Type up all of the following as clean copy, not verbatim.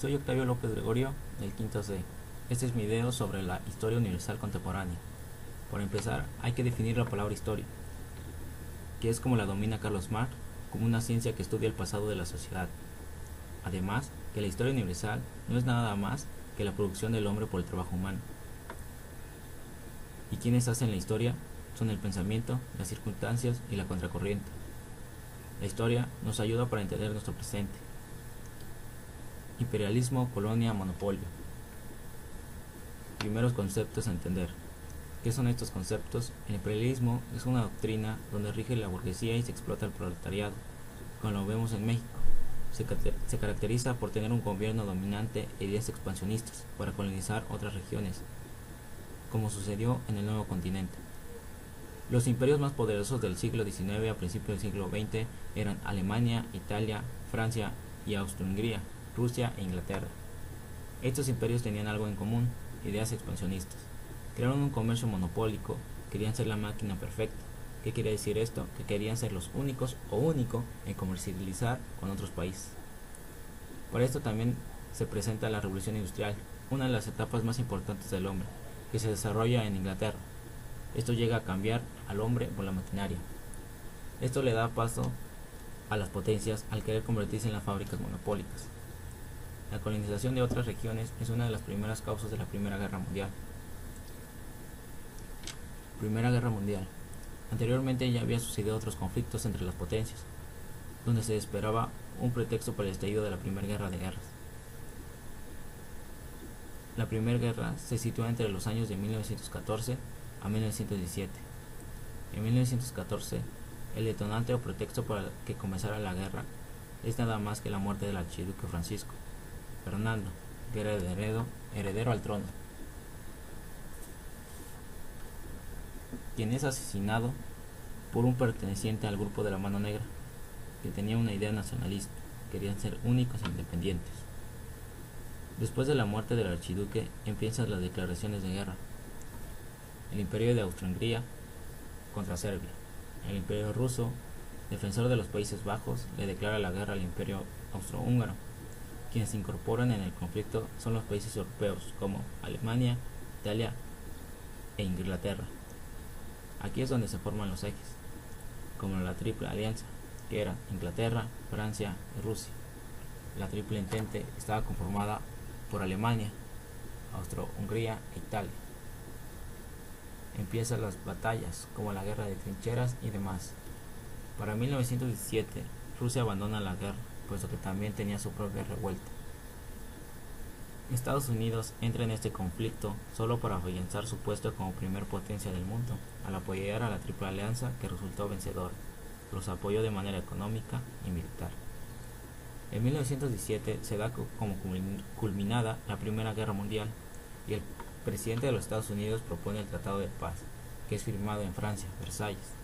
Soy Octavio López Gregorio, del quinto C. Este es mi video sobre la historia universal contemporánea. Para empezar, hay que definir la palabra historia, que es como la domina Carlos Marx, como una ciencia que estudia el pasado de la sociedad. Además, que la historia universal no es nada más que la producción del hombre por el trabajo humano. ¿Y quienes hacen la historia? Son el pensamiento, las circunstancias y la contracorriente. La historia nos ayuda para entender nuestro presente. Imperialismo, colonia, monopolio. Primeros conceptos a entender. ¿Qué son estos conceptos? El imperialismo es una doctrina donde rige la burguesía y se explota el proletariado, como lo vemos en México. Se caracteriza por tener un gobierno dominante e ideas expansionistas para colonizar otras regiones, como sucedió en el nuevo continente. Los imperios más poderosos del siglo XIX a principios del siglo XX eran Alemania, Italia, Francia y Austria-Hungría, Rusia e Inglaterra. Estos imperios tenían algo en común: ideas expansionistas. Crearon un comercio monopólico, querían ser la máquina perfecta. ¿Qué quiere decir esto? Que querían ser los únicos o único en comercializar con otros países. Para esto también se presenta la Revolución Industrial, una de las etapas más importantes del hombre, que se desarrolla en Inglaterra. Esto llega a cambiar al hombre por la maquinaria. Esto le da paso a las potencias al querer convertirse en las fábricas monopólicas. La colonización de otras regiones es una de las primeras causas de la Primera Guerra Mundial. Primera Guerra Mundial. Anteriormente ya había sucedido otros conflictos entre las potencias, donde se esperaba un pretexto para el estallido de la Primera Guerra de Guerras. La Primera Guerra se sitúa entre los años de 1914 a 1917. En 1914, el detonante o pretexto para que comenzara la guerra es nada más que la muerte del archiduque Francisco Fernando, que era heredero al trono, quien es asesinado por un perteneciente al grupo de la Mano Negra, que tenía una idea nacionalista, querían ser únicos e independientes. Después de la muerte del archiduque empiezan las declaraciones de guerra. El imperio de Austria-Hungría contra Serbia. El imperio ruso, defensor de los Países Bajos, le declara la guerra al imperio austrohúngaro. Quienes se incorporan en el conflicto son los países europeos como Alemania, Italia e Inglaterra. Aquí es donde se forman los ejes, como la Triple Alianza, que era Inglaterra, Francia y Rusia. La Triple Entente estaba conformada por Alemania, Austro-Hungría e Italia. Empiezan las batallas, como la guerra de trincheras y demás. Para 1917, Rusia abandona la guerra, puesto que también tenía su propia revuelta. Estados Unidos entra en este conflicto solo para afianzar su puesto como primer potencia del mundo, al apoyar a la Triple Alianza, que resultó vencedora. Los apoyó de manera económica y militar. En 1917 se da como culminada la Primera Guerra Mundial y el presidente de los Estados Unidos propone el Tratado de Paz, que es firmado en Francia, Versalles.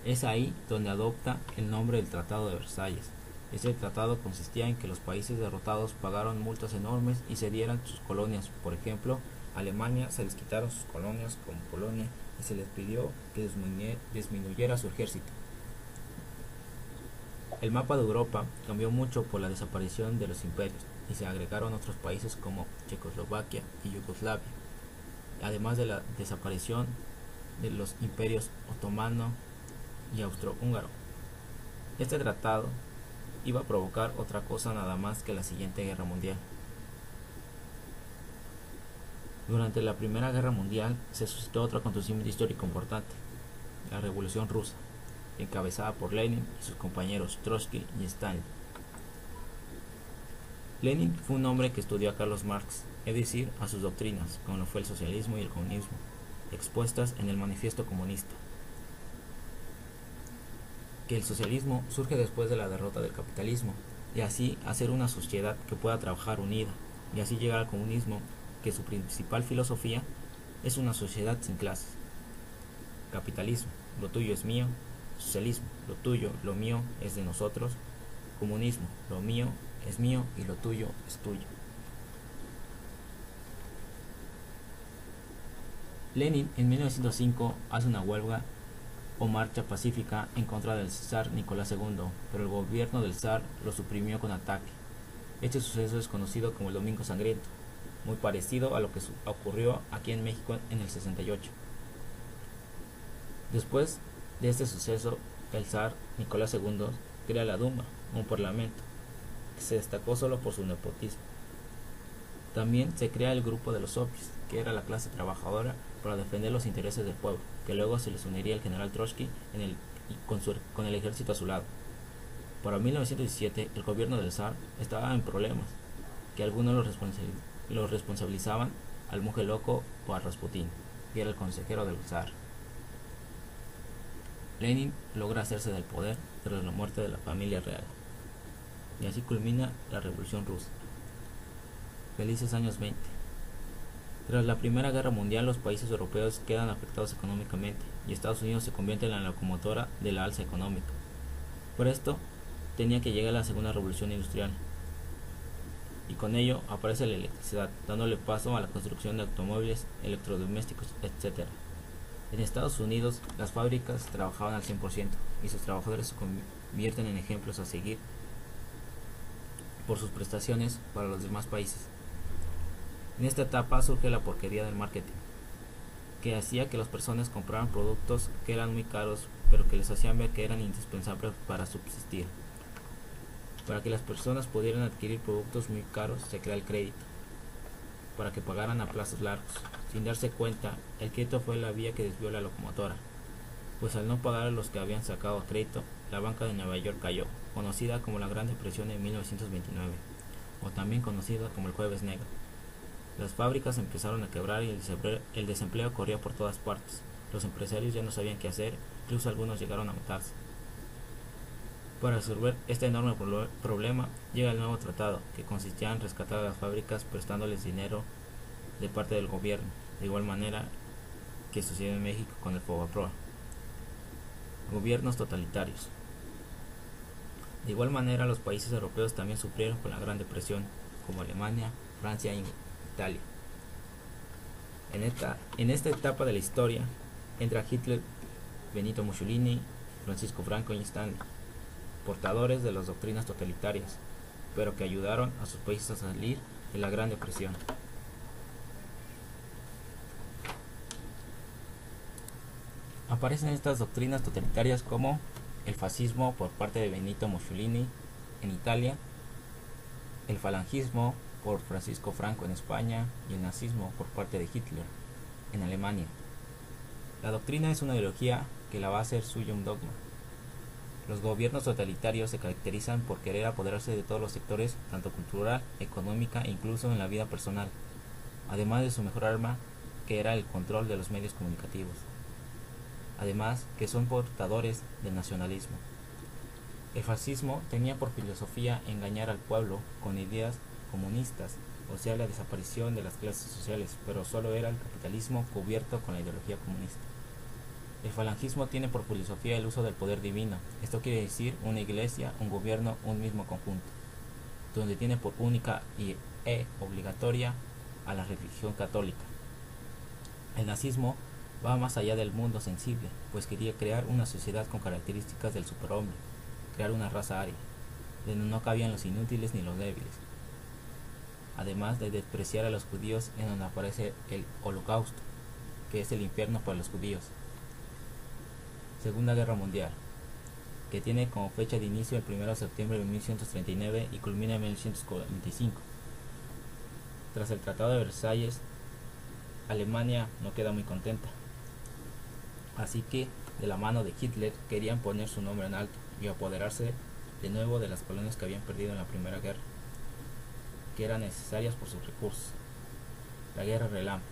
Es ahí donde adopta el nombre del Tratado de Versalles. Este tratado consistía en que los países derrotados pagaron multas enormes y cedieran sus colonias. Por ejemplo, a Alemania se les quitaron sus colonias como Polonia y se les pidió que disminuyera su ejército. El mapa de Europa cambió mucho por la desaparición de los imperios y se agregaron otros países como Checoslovaquia y Yugoslavia, además de la desaparición de los imperios otomano y austrohúngaro. Este tratado iba a provocar otra cosa nada más que la siguiente guerra mundial. Durante la Primera Guerra Mundial se suscitó otro acontecimiento histórico importante: la Revolución Rusa, encabezada por Lenin y sus compañeros Trotsky y Stalin. Lenin fue un hombre que estudió a Carlos Marx, es decir, a sus doctrinas, como lo fue el socialismo y el comunismo, expuestas en el Manifiesto Comunista. Que el socialismo surge después de la derrota del capitalismo, y así hacer una sociedad que pueda trabajar unida, y así llegar al comunismo, que su principal filosofía es una sociedad sin clases. Capitalismo: lo tuyo es mío. Socialismo: lo tuyo, lo mío es de nosotros. Comunismo: lo mío es mío y lo tuyo es tuyo. Lenin en 1905 hace una huelga o marcha pacífica en contra del zar Nicolás II, pero el gobierno del zar lo suprimió con ataque. Este suceso es conocido como el Domingo Sangriento, muy parecido a lo que ocurrió aquí en México en el 68. Después de este suceso, el zar Nicolás II crea la Duma, un parlamento, que se destacó solo por su nepotismo. También se crea el grupo de los soviets, que era la clase trabajadora para defender los intereses del pueblo, que luego se les uniría el general Trotsky con el ejército a su lado. Para 1917, el gobierno del zar estaba en problemas, que algunos los responsabilizaban al monje loco o a Rasputín, que era el consejero del zar. Lenin logra hacerse del poder tras la muerte de la familia real, y así culmina la Revolución Rusa. Felices años 20. Tras la Primera Guerra Mundial, los países europeos quedan afectados económicamente y Estados Unidos se convierte en la locomotora de la alza económica. Por esto, tenía que llegar la Segunda Revolución Industrial, y con ello aparece la electricidad, dándole paso a la construcción de automóviles, electrodomésticos, etc. En Estados Unidos, las fábricas trabajaban al 100% y sus trabajadores se convierten en ejemplos a seguir por sus prestaciones para los demás países. En esta etapa surge la porquería del marketing, que hacía que las personas compraran productos que eran muy caros, pero que les hacían ver que eran indispensables para subsistir. Para que las personas pudieran adquirir productos muy caros, se crea el crédito, para que pagaran a plazos largos. Sin darse cuenta, el crédito fue la vía que desvió la locomotora, pues al no pagar a los que habían sacado crédito, la banca de Nueva York cayó, conocida como la Gran Depresión de 1929, o también conocida como el Jueves Negro. Las fábricas empezaron a quebrar y el desempleo corría por todas partes. Los empresarios ya no sabían qué hacer, incluso algunos llegaron a matarse. Para resolver este enorme problema, llega el nuevo tratado, que consistía en rescatar a las fábricas prestándoles dinero de parte del gobierno, de igual manera que sucedió en México con el Fobaproa. Gobiernos totalitarios. De igual manera, los países europeos también sufrieron con la Gran Depresión, como Alemania, Francia e Italia. En esta etapa de la historia entra Hitler, Benito Mussolini, Francisco Franco y Stanley, portadores de las doctrinas totalitarias, pero que ayudaron a sus países a salir de la Gran Depresión. Aparecen estas doctrinas totalitarias como el fascismo por parte de Benito Mussolini en Italia, el falangismo por Francisco Franco en España y el nazismo por parte de Hitler en Alemania. La doctrina es una ideología que la va a hacer suya un dogma. Los gobiernos totalitarios se caracterizan por querer apoderarse de todos los sectores, tanto cultural, económica e incluso en la vida personal, además de su mejor arma, que era el control de los medios comunicativos. Además, que son portadores del nacionalismo. El fascismo tenía por filosofía engañar al pueblo con ideas comunistas, o sea, la desaparición de las clases sociales, pero solo era el capitalismo cubierto con la ideología comunista. El falangismo tiene por filosofía el uso del poder divino. Esto quiere decir una iglesia, un gobierno, un mismo conjunto, donde tiene por única y obligatoria a la religión católica. El nazismo va más allá del mundo sensible, pues quería crear una sociedad con características del superhombre, crear una raza aria, donde no cabían los inútiles ni los débiles. Además de despreciar a los judíos, en donde aparece el Holocausto, que es el infierno para los judíos. Segunda Guerra Mundial, que tiene como fecha de inicio el 1 de septiembre de 1939 y culmina en 1945. Tras el Tratado de Versalles, Alemania no queda muy contenta, así que de la mano de Hitler querían poner su nombre en alto y apoderarse de nuevo de las colonias que habían perdido en la Primera Guerra, que eran necesarias por sus recursos. La Guerra Relámpago.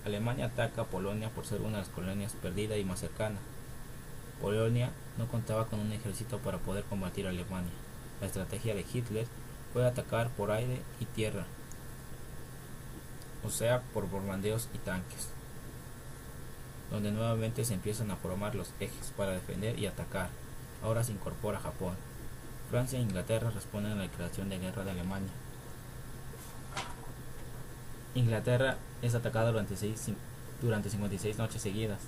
Alemania ataca a Polonia por ser una de las colonias perdida y más cercana. Polonia no contaba con un ejército para poder combatir a Alemania. La estrategia de Hitler fue atacar por aire y tierra, o sea, por bombardeos y tanques, donde nuevamente se empiezan a formar los ejes para defender y atacar. Ahora se incorpora Japón. Francia e Inglaterra responden a la declaración de guerra de Alemania. Inglaterra es atacada durante 56 noches seguidas.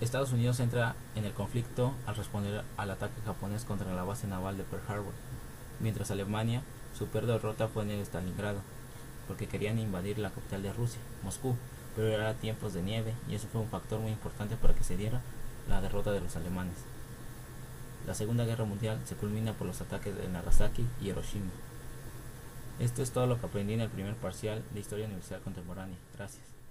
Estados Unidos entra en el conflicto al responder al ataque japonés contra la base naval de Pearl Harbor, mientras Alemania, su peor derrota fue en el Stalingrado, porque querían invadir la capital de Rusia, Moscú, pero era tiempos de nieve y eso fue un factor muy importante para que se diera la derrota de los alemanes. La Segunda Guerra Mundial se culmina por los ataques de Nagasaki y Hiroshima. Esto es todo lo que aprendí en el primer parcial de Historia Universal Contemporánea. Gracias.